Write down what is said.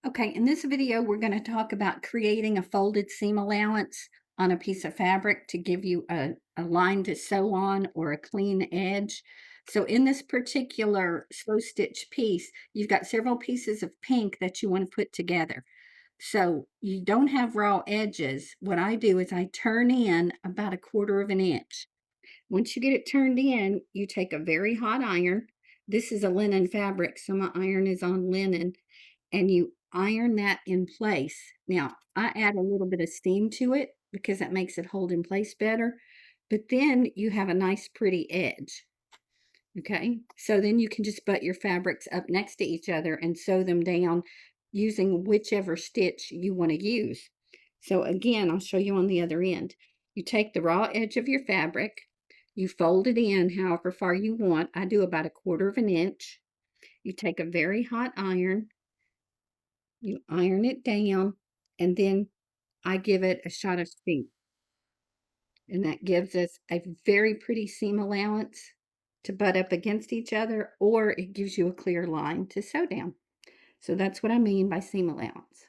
Okay, in this video, we're going to talk about creating a folded seam allowance on a piece of fabric to give you a line to sew on or a clean edge. So in this particular slow stitch piece, you've got several pieces of pink that you want to put together. So you don't have raw edges. What I do is I turn in about a quarter of an inch. Once you get it turned in, you take a very hot iron. This is a linen fabric, so my iron is on linen, and you iron that in place. Now, I add a little bit of steam to it because that makes it hold in place better. But then you have a nice pretty edge. Okay, so then you can just butt your fabrics up next to each other and sew them down using whichever stitch you want to use. So again, I'll show you on the other end. You take the raw edge of your fabric, you fold it in however far you want. I do about a quarter of an inch. You take a very hot iron, you iron it down, and then I give it a shot of steam. And that gives us a very pretty seam allowance to butt up against each other, or it gives you a clear line to sew down. So that's what I mean by seam allowance.